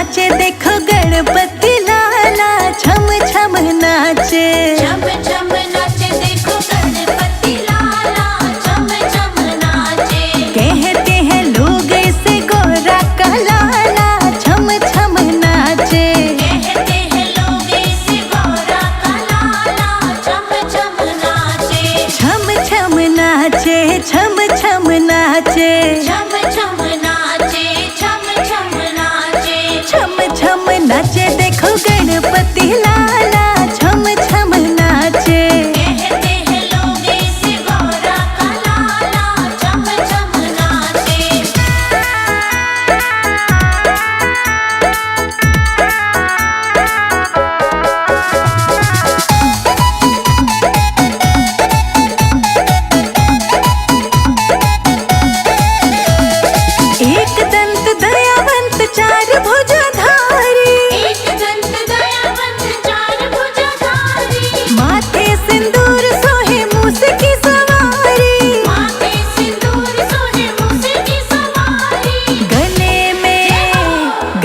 नाचे देखो गणपति लाला, छम छम नाचे। छम छम नाचे देखो गणपति लाला, छम छम नाचे। कहते हैं लोग इसे गोरा का लाला, छम छम नाचे। कहते हैं लोग इसे गोरा का लाला, छम छम नाचे। छम छम नाचे, छम छम नाचे। छम छम नाचे, छम छम नाचे। छम छम नाचे देखो गणपति लाला, छम छम नाचे। कहते हैं लोग इसे गोरा का लाला, छम छम नाचे। एक दंत दयावंत चार भुजाधारी, एक दंत दयावंत चार भुजाधारी। माथे सिंदूर सोहे मूस की सवारी। माथे सिंदूर सोहे मूस की सवारी।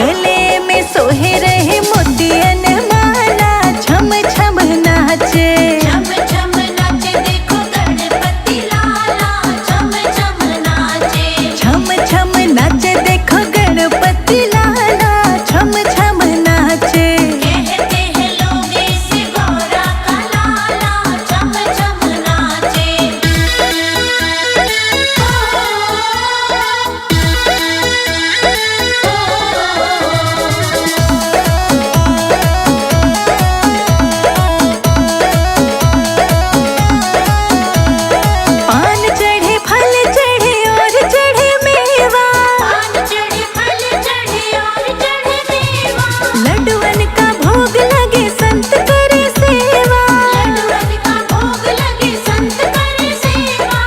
गले में सोहे रहे मोतियन माला, छम छम नाचे। छम छम नाचे देखो गणपति लाला, छम छम नाचे। छम छम नाचे देखो गणपति लाला, छम छम नाचे। कहते हैं लोग इसे गोरा का लाला, छम छम नाचे। पान चढ़े फल चढ़े और चढ़े मेवा, पान चढ़े फल चढ़े और चढ़े मेवा। लड्डुअन का भोग लगे संत करे सेवा। लड्डुअन का भोग लगे संत करे सेवा।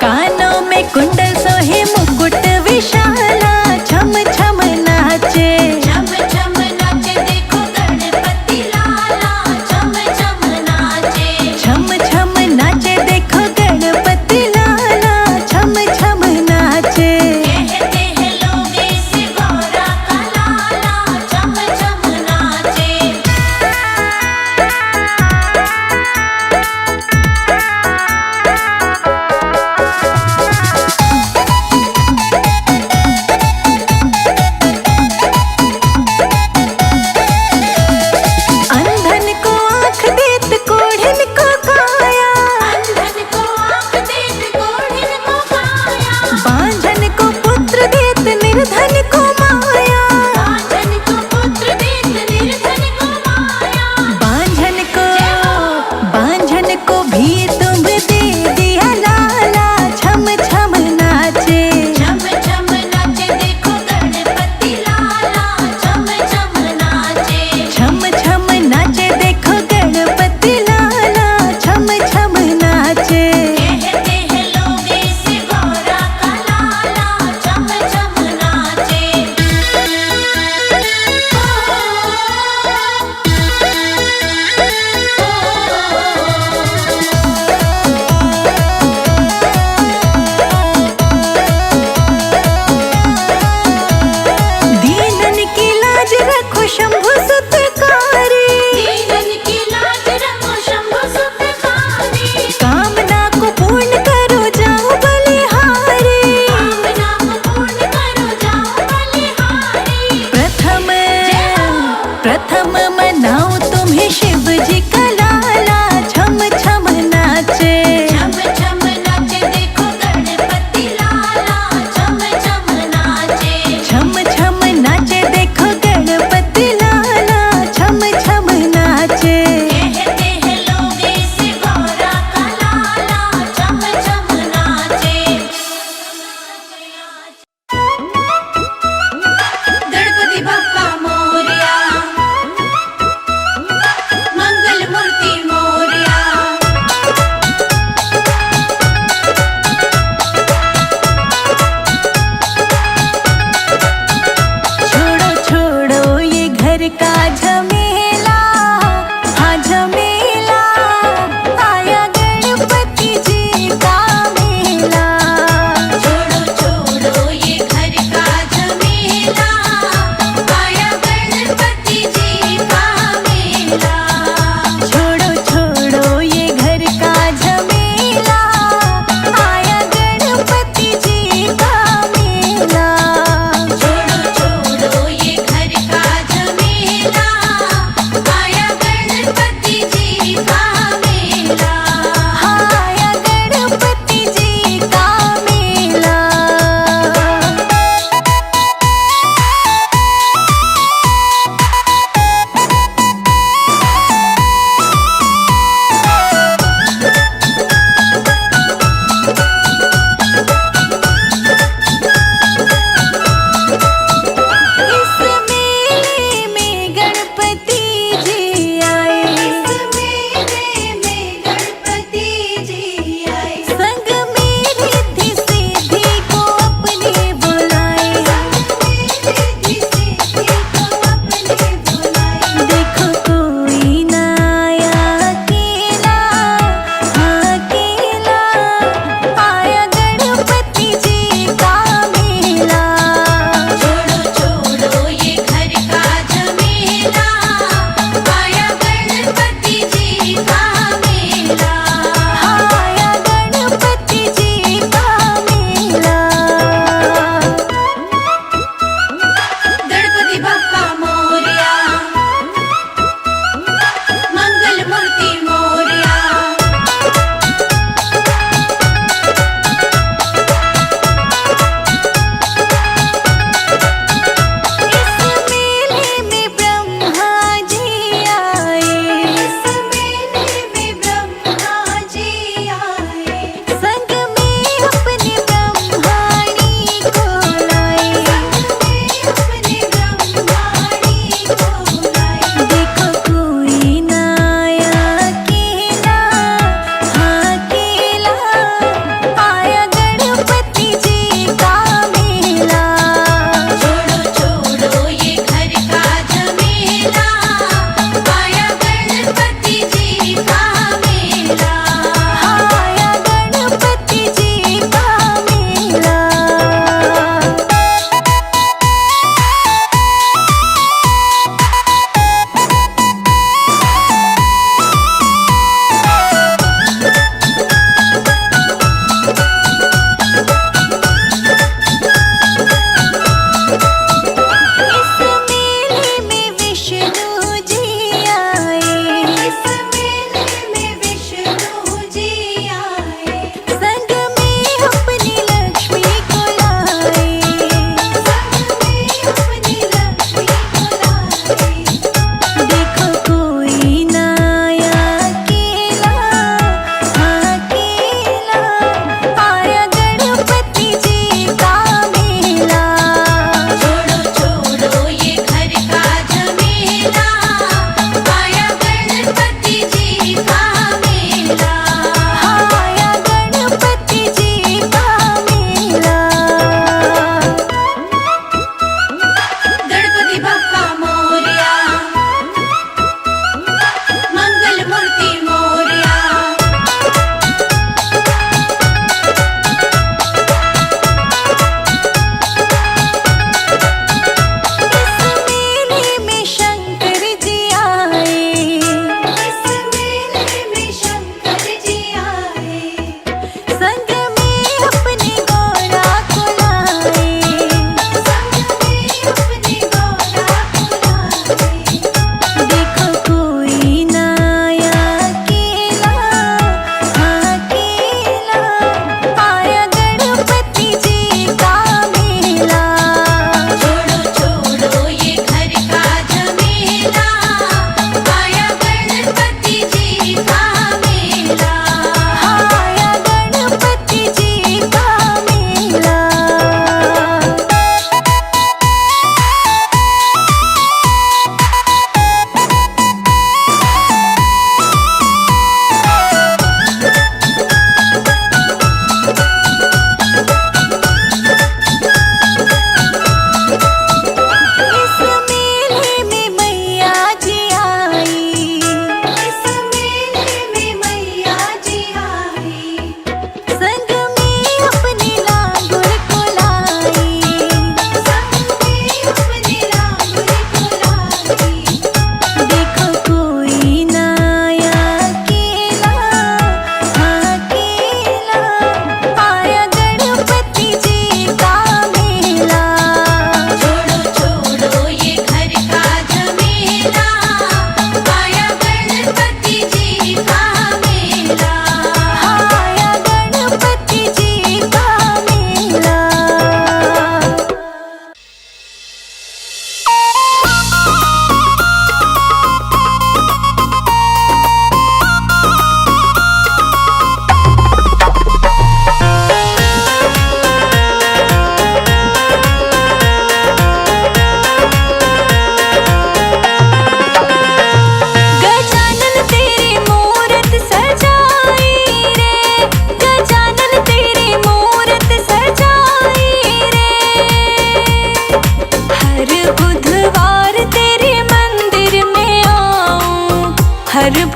कानों में कुंडल सोहे मुकुट विशाला, छम छम नाचे। छम छम नाचे देखो गणपति लाला, छम छम नाचे। छम छम नाचे देखो गणपति लाला, छम छम नाचे। कहते हैं लोग इसे गोरा का लाला, छम छम नाचे। अंधन को आँख देत कोढ़िन को काया, अंधन को आँख देत कोढ़िन को काया। बांझन को पुत्र देत निर्धन को माया। बांझन को पुत्र देत निर्धन को माया। बांझन को भी तुम दे दिया लाला, छम छम नाचे। छम छम नाचे देखो गणपति लाला, छम छम नाचे। छम छम नाचे देखो गणपति लाला, छम छम नाचे। कहते हैं लोग इसे गोरा का लाला, छम छम नाचे।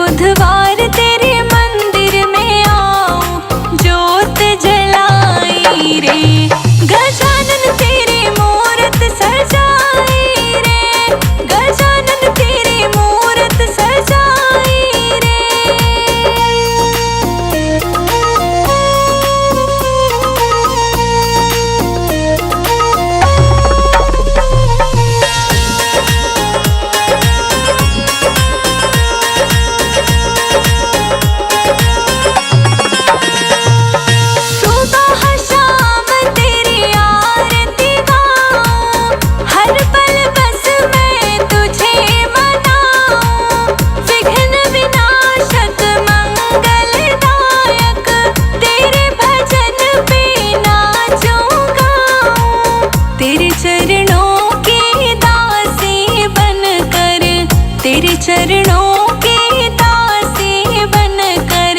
बुधवार तेरे मंदिर में आऊं जोत जलाई रे। गजानन तेरे मूरत सजाई रे, गजानन तेरे मूरत सजाई रे। सुबह शाम तेरी आरती गाऊं, हर पल बस मैं तुझे मनाऊं। विघ्न विनाशक मंगलदायक तेरे भजन पे नाचूं गाऊं। तेरे चरणों की दासी बनकर, तेरे चरणों की दासी बनकर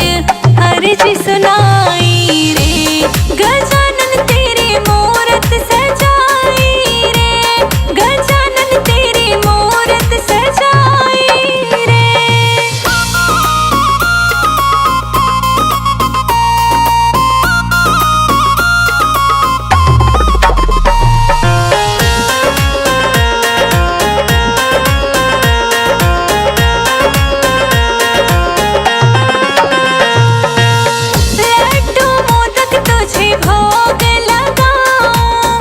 अर्जी सुनाई रे। गजानन तेरी मूरत सजाई रे, गजानन तेरी मूरत सजाई रे। लड्डू मोदक तुझे भोग लगाऊं,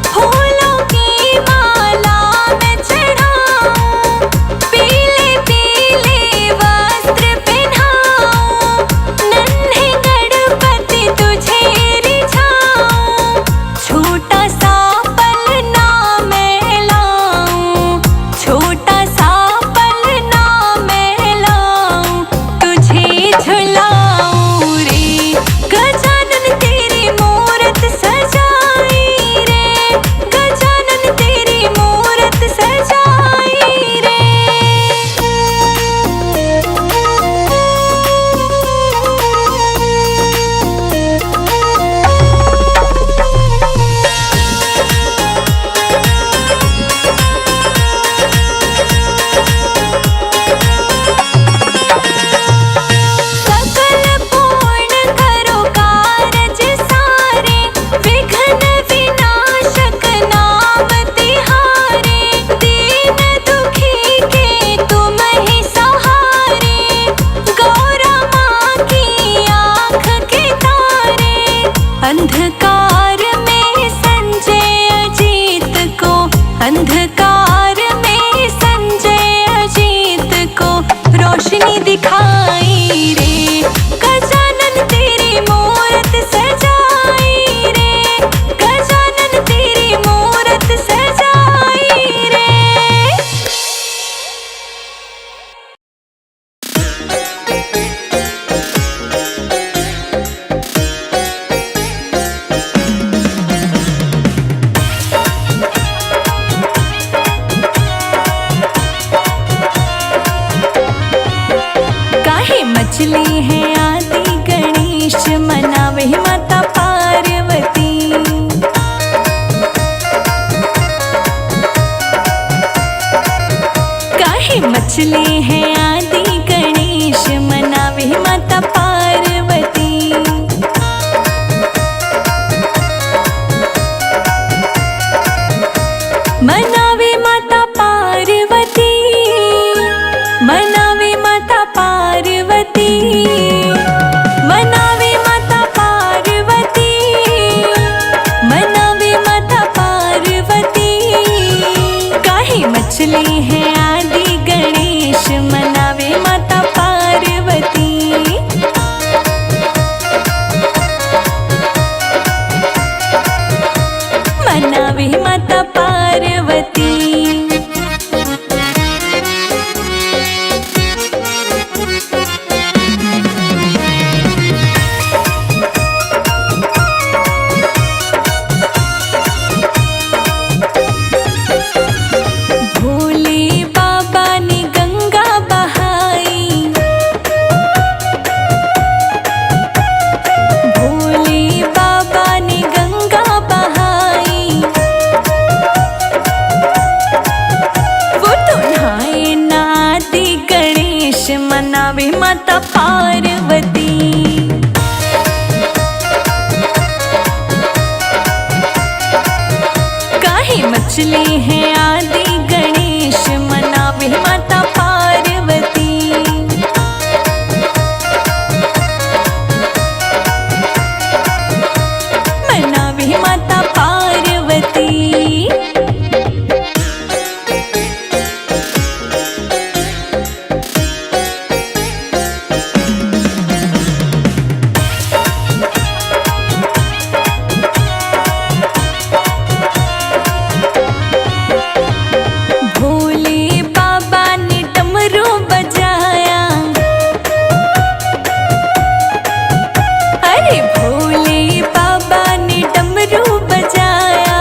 फूलों की माला मैं चढ़ाऊं। पीले पीले वस्त्र पहनाऊं, नन्हे गणपति तुझे रिझाऊं। छोटा सा पलना मैं लाऊं, छोटा सा पलना मैं लाऊं, तुझे झुलाऊं रे। गजानन तेरी मूरत सजाई रे, गजानन तेरी मूरत सजाई रे। सकल पूर्ण करो कारज सारे, विघ्न विनाशक नाम तिहारे। दीन दुखी के तुम ही सहारे, गौरा माँ की आँख के तारे। अंधकार में संजय अजीत को, अंधकार में संजय अजीत को रोशनी दिखाई रे। गजानन तेरी मूरत सजाई रे, गजानन तेरी मूरत सजाई रे। काहे मछली है आदि गणेश मनावे माता पार्वती। काहे मछली है आदि गणेश मनावे माता पार्वती। मनावे माता पार्वती, मनावे माता पार्वती, मनावे माता पार्वती, मनावे माता पार्वती। काहे मछली है आदि गणेश काहे मछली है आदि गणेश मनावे माता पार्वती। मनावे माता पार्वती। भोले बाबा ने डमरू बजाया। अरे भोले बाबा ने डमरू बजाया।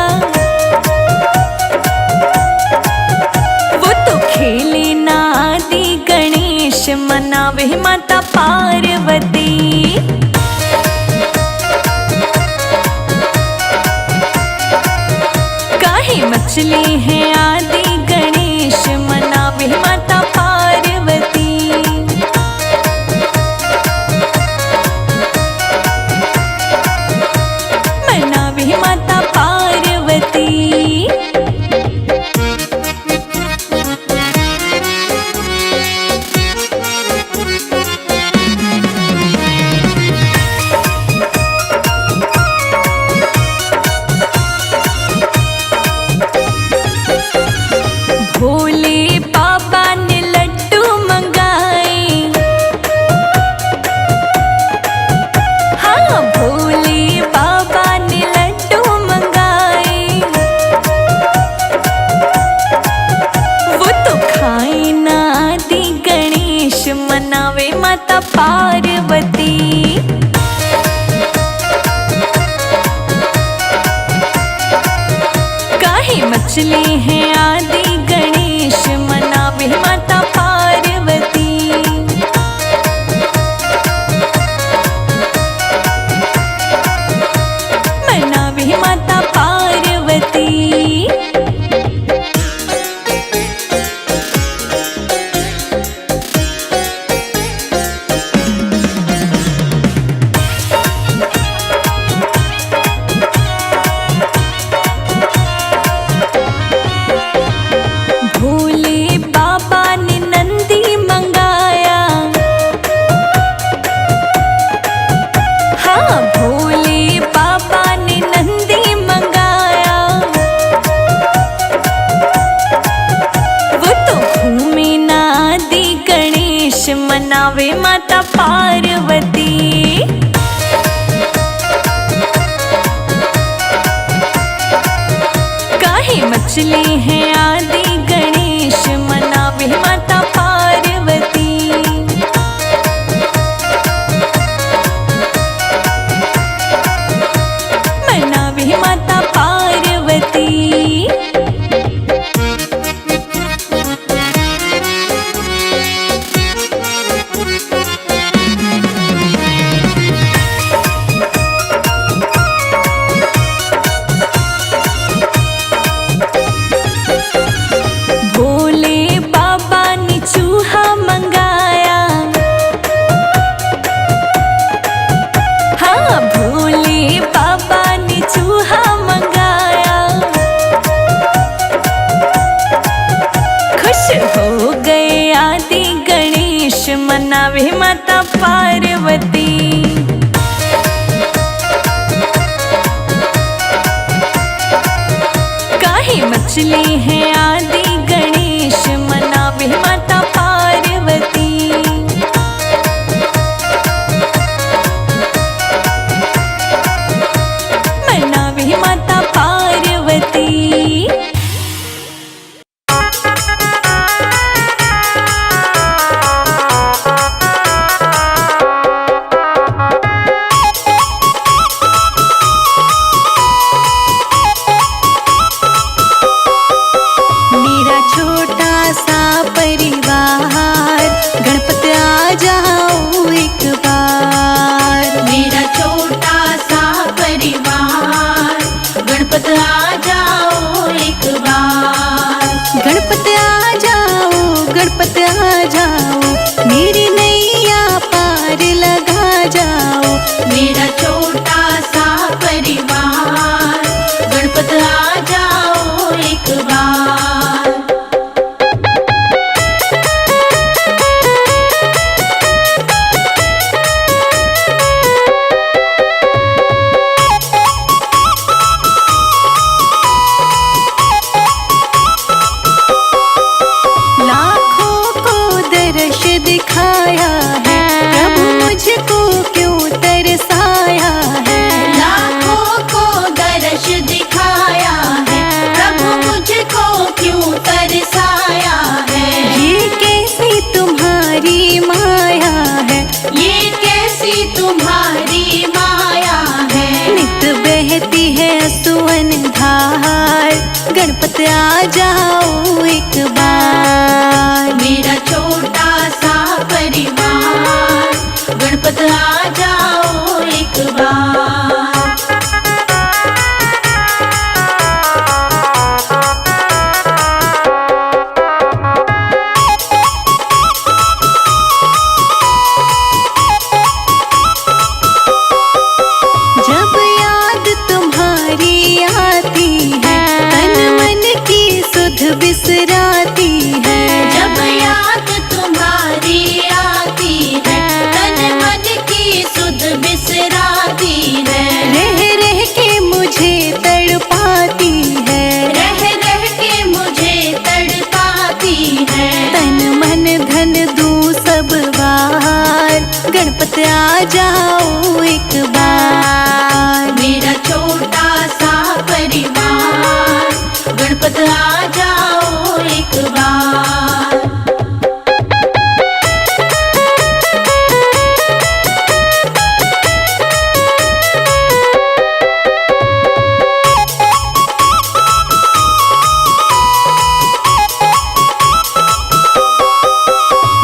वो तो खेले ना आदि गणेश मनावे माता पार्वती। काहे मछली है आदि गणेश मनावे माता पार्वती। मनावे माता पार्वती। भोले बाबा ने लड्डू मंगाए। हाँ भोले बाबा ने लड्डू मंगाए। वो तो खाए ना आदि गणेश मनावे माता पार्वती। काहे मछली है आदि गणेश मनावे माता पार्वती। मनावे माता पार्वती। भोले बाबा ने नंदी मंगाया। हाँ भोले बाबा ने नंदी मंगाया। वो तो घूमे ना आदि गणेश मनावे माता पार्वती। काहे मछली है आदि गणेश मनावे माता पार्वती। मनावे माता पार्वती। भोले बाबा ने चूहा मंगाया। हाँ भोले बाबा ने चूहा मंगाया। खुश हो गए आदि गणेश मनावे माता पार्वती। काहे मछली है आदि गणेश मनावे माता पार्वती। मनावे माता पार्वती। दिखाया है, प्रभु मुझको क्यों तरसाया है। लाखों को दर्श दिखाया है, प्रभु मुझको क्यों तरसाया है। ये कैसी तुम्हारी माया है, ये कैसी तुम्हारी माया है। नित बहती है असुवन धार, गणपति आ जाओ एक बार। मेरा छोटा सा परिवार, गणपति आ जाओ एक बार। जब याद तुम्हारी आती है, तन मन की सुध बिसराती है। जब याद तुम्हारी आती है, तन मन की सुध बिसराती है। रह रह के मुझे तड़पाती है, रह रह के मुझे तड़पाती है। तन मन धन दूं सब बार, गणपति आ जाओ एक बार। मेरा छोटा सा परिवार, गणपति आ जाओ एक बार।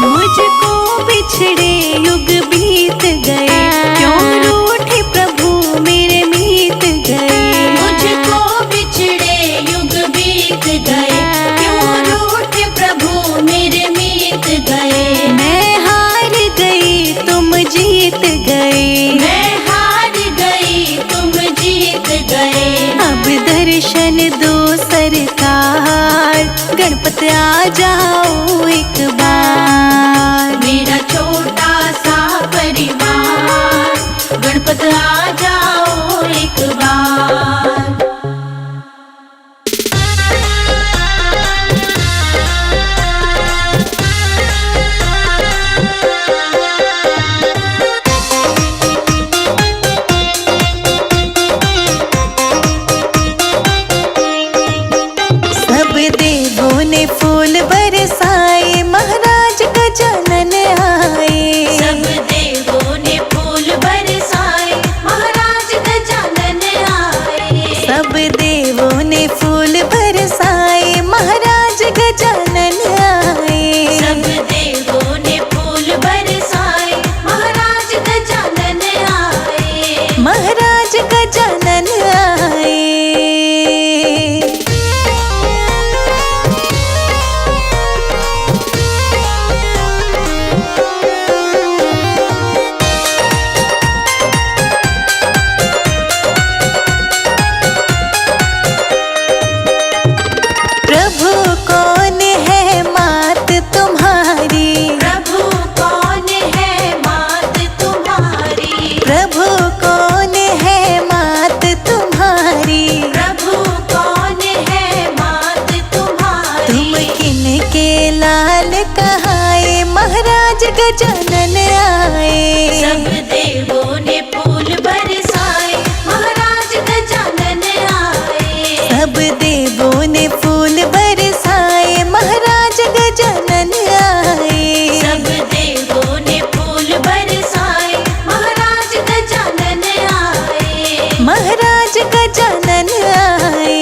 मुझको बिछड़े युग बीत गए, क्यों रूठे प्रभु मेरे मीत गए। मुझको बिछड़े युग बीत गए, क्यों रूठे प्रभु मेरे मीत गए। मैं हार गई तुम जीत गए, मैं हार गई तुम जीत गए। अब दर्शन दो सरकार, गणपति आ जाओ एक बार। मेरा छोटा सा परिवार, गणपति आ जाओ एक बार। सब देवों ने फूल बरसाए, महाराज गजानन आए। सब देवों ने फूल बरसाए, महाराज गजानन आए। सब देवों ने फूल बरसाए, महाराज गजानन आए। सब देवों ने फूल बरसाए, महाराज गजानन आए। महाराज गजानन आए। प्रभु कौन है मात तुम्हारी, प्रभु कौन है मात तुम्हारी। प्रभु कौन है मात तुम्हारी। प्रभु कौन है मात तुम्हारी। तुम किन के लाल कहाए, महाराज गजानन आए। सब देवों ने फूल बरसाए, महाराज गजानन आए। सब देवों ने फूल बरसाए, महाराज गजानन आए। सब देवों ने फूल बरसाए, महाराज गजानन आए। महाराज गजानन आए।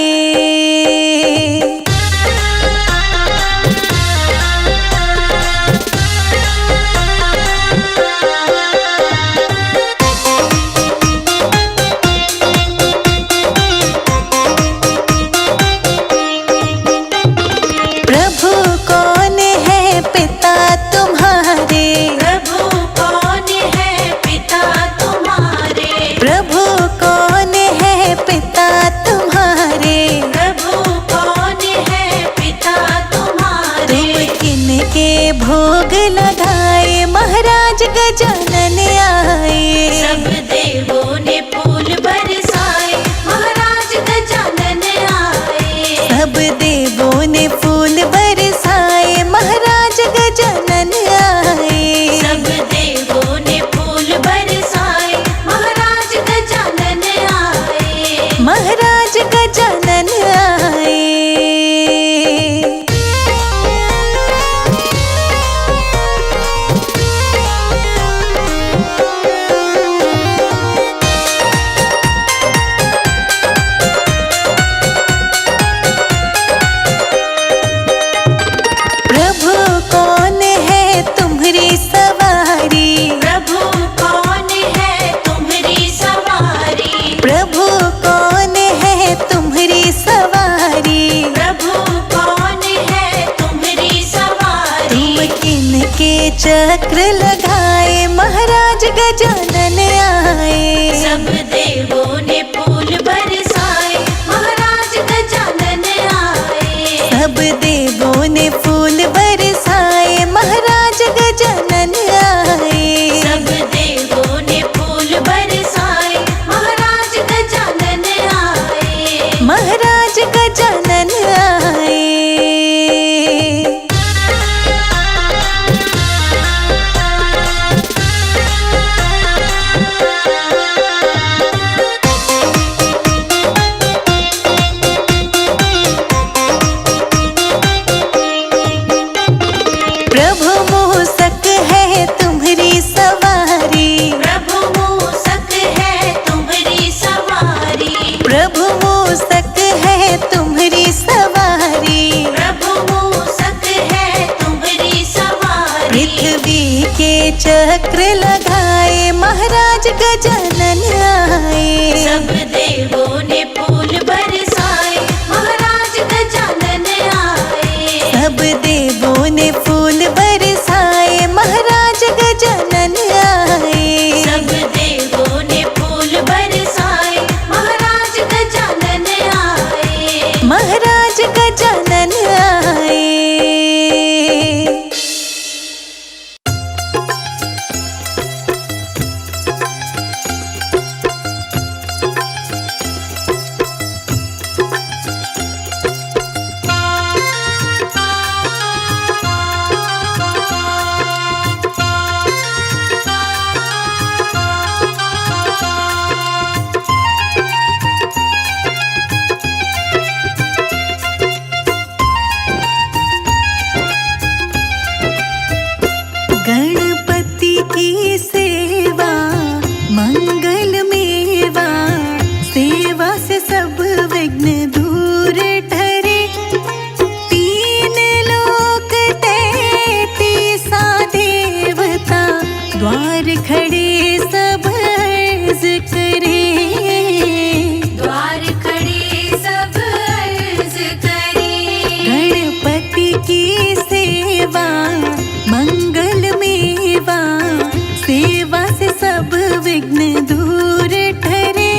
प्रभु कौन है पिता तुम्हारे, प्रभु कौन है पिता तुम्हारे। प्रभु कौन है पिता तुम्हारे। प्रभु कौन है पिता तुम्हारे। तुम किन के भोग लगाए, महाराज गजानन आए। सब देवों ने फूल बरसाए, महाराज गजानन आए। सब देवों ने फूल बरसाए, महाराज गजानन आए। चक्र लगाए महाराज गजानन आए। सब देवों ने फूल बरसाए महाराज गजानन आए। सब देवों ने फूल बरसाए महाराज गजानन आए। सब देवों ने फूल बरसाए महाराज गजानन आए। महाराज गजानन आए। प्रभु मूसक है तुम्हारी सवारी। प्रभु मूसक है तुम्हारी सवारी। प्रभु मूसक है तुम्हारी सवारी। प्रभु मूसक है तुम्हारी सवारी। पृथ्वी के चक्र लगाए महाराज गजानन आए। सब देवों ने फूल बरसाए महाराज गजानन आए। सब देवों ने फूल बरसाए महाराज गजानन आए। सब देवों ने फूल बरसाए महाराज गजानन आए। महाराज गजानन आए। गणपति की सेवा मंगल मेवा, सेवा से सब विघ्न दूर ठरे। तीन लोक 33 देवता, द्वार खड़े सब अर्ज करे। द्वार खड़े सब अर्ज करे। गणपति की सेवा मंगल मेवा, सेवा से सब विघ्न दूर ठरे।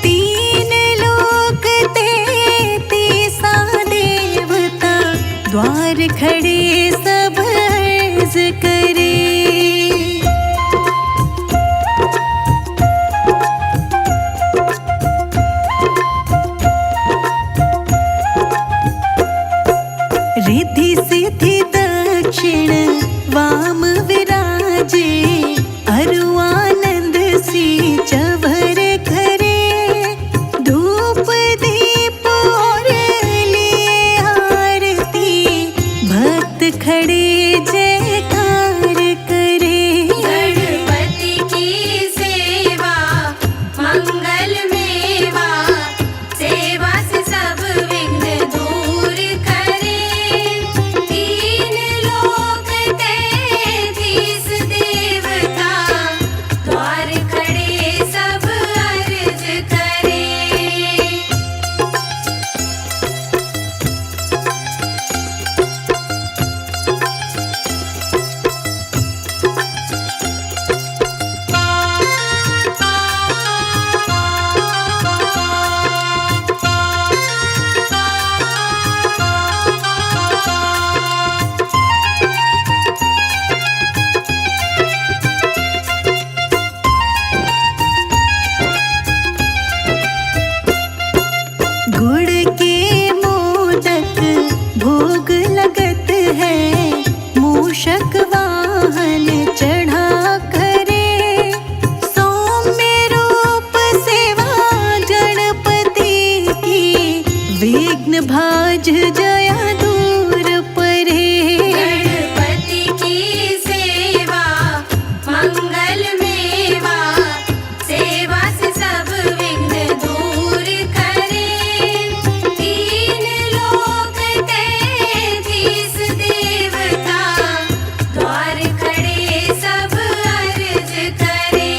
तीन लोक 33 देवता, द्वार खड़े सब अर्ज करे। रिद्धि सिद्धि दक्षिण वाम विराजे, अरु आनंद सी चवर करे। धूप दीप और लिए आरती, भक्त खड़े जयकार करे। गणपति की सेवा मंगल मेवा, सेवा से सब विघ्न दूर करे। तीन लोक 33 देवता, द्वार खड़े सब अर्ज करे। गुड़ के मोदक भोग लगत है, मूषक वाहन चढ़ा करे। सौम्य रूप सेवा गणपति की, विघ्न भाज जया दूर परे। गणपति की सेवा मंगल मेवा, सेवा से सब विघ्न दूर करे। तीन लोक 33 देवता, द्वार खड़े सब अर्ज करे।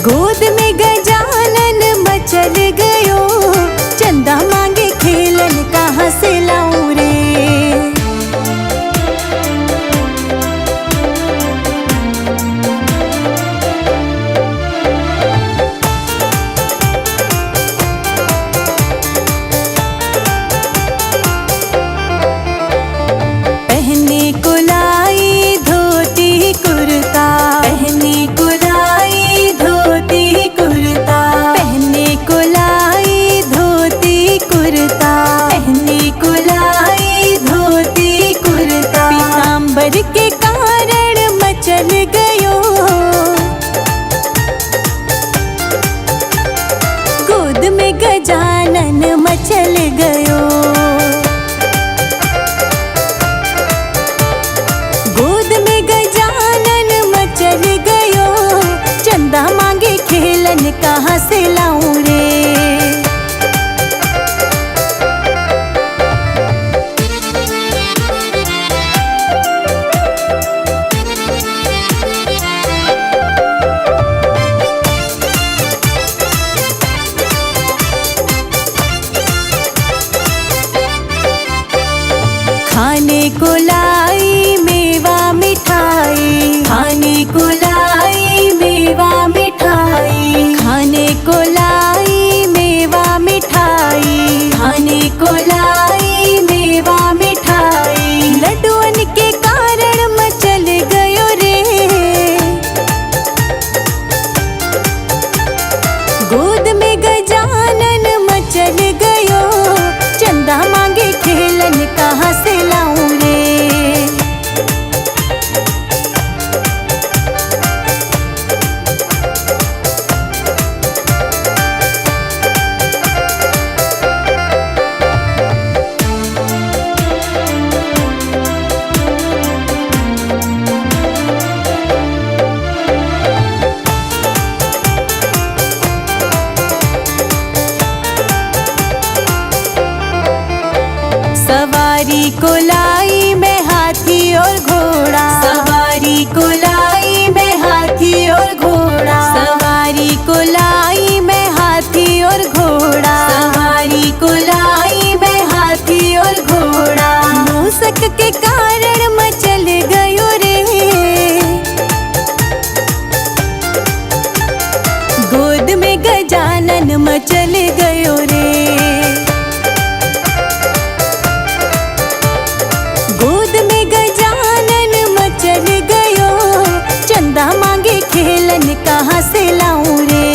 गोद में गजानन मचल गयो, चंदा मांगे खेलन कहाँ से लाऊं रे। पहने को लाई धोती कुर्ता, पहने को लाई धोती कुर्ता, पहने को लाई धोती कुर्ता, पहने को लाई धोती कुर्ता। पीताम्बर के कारण मचल गयो, गोद में गजानन मचल गयो। गोद में गजानन मचल गयो, चंदा मांगे खेलन कहाँ से लाऊं रे। खाने को लाई मेवा मिठाई, खाने को लाई मेवा मिठाई, खाने को लाई मेवा मिठाई, खाने को लाई मेवा मिठाई। लड्डुअन के कारण मचल गयो रे, गोद में गजानन मचल गयो, चंदा मांगे खेलन कहाँ से लाऊं रे। सवारी को लाई मैं हाथी और घोड़ा, सवारी को लाई मैं हाथी और घोड़ा, सवारी को लाई मैं हाथी और घोड़ा, सवारी को लाई मैं हाथी और घोड़ा। मूसक के कारण मचल गयो रे, गोद में गजानन मचल गयो रे। गोद में गजानन मचल गयो, चंदा मांगे खेलन कहाँ से लाऊं रे।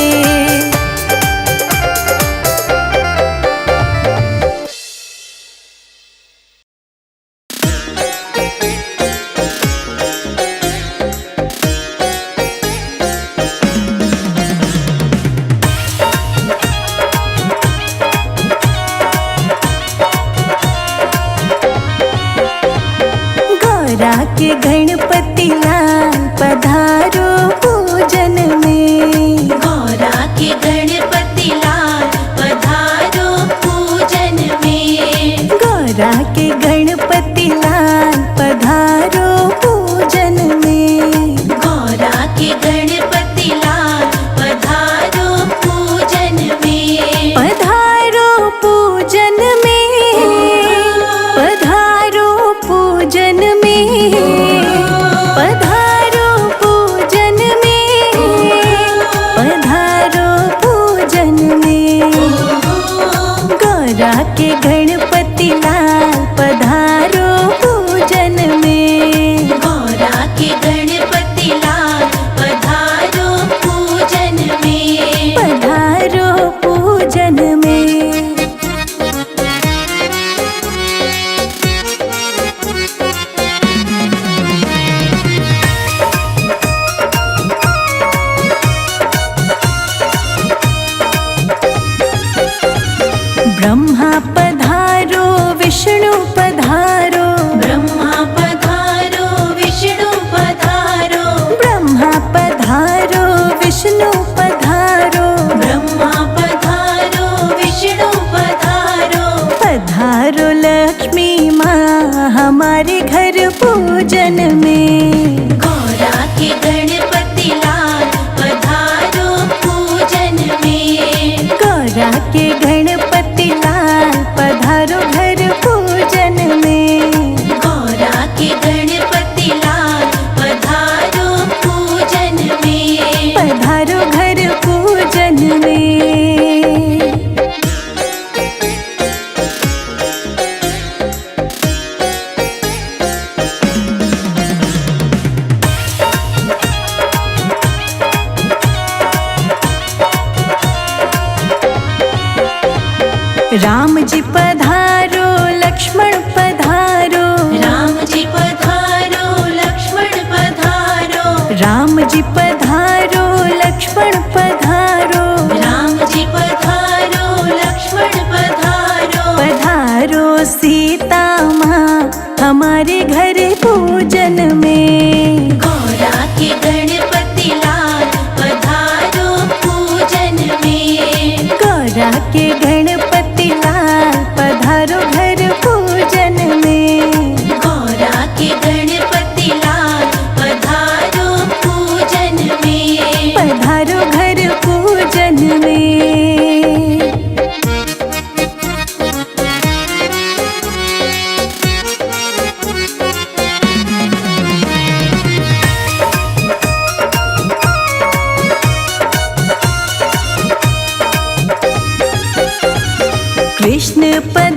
गौरा के गणपति लाल पधारो पूजन में, गौरा के गणपति लाल पधारो पूजन में, गौरा के गणपति लाल पधारो पूजन में, गौरा के गणपति लाल पधारो पूजन में, पधारो पूजन में, पधारो पूजन में, पधारो पूजन में, पधारो पूजन में। गौरा के गणपति लाल पधारो पूजन में, गौरा के गणपति लाल पधारो पूजन में, पधारो पूजन में। ब्रह्मा पधारो विष्णु पधारो, ब्रह्मा पधारो विष्णु पधारो, ब्रह्मा पधारो विष्णु पधारो, ब्रह्मा पधारो विष्णु पधारो, पधारो लक्ष्मी माँ हमारे घर पूजन में। गौरा के गणपति लाल पधारो राम जी पधारो लक्ष्मण पधारो, राम जी पधारो लक्ष्मण पधारो, राम जी पधारो लक्ष्मण पधारो, राम जी पधारो लक्ष्मण पधारो, पधारो सीता माँ हमारे घर पूजन में। गौरा के गणपति लाल पधारो पूजन में, गौरा के गणपति लाल पधारो घर पूजन में। गौरा के गणपति लाल पधारो पूजन में, पधारो घर पूजन में। कृष्ण पधारो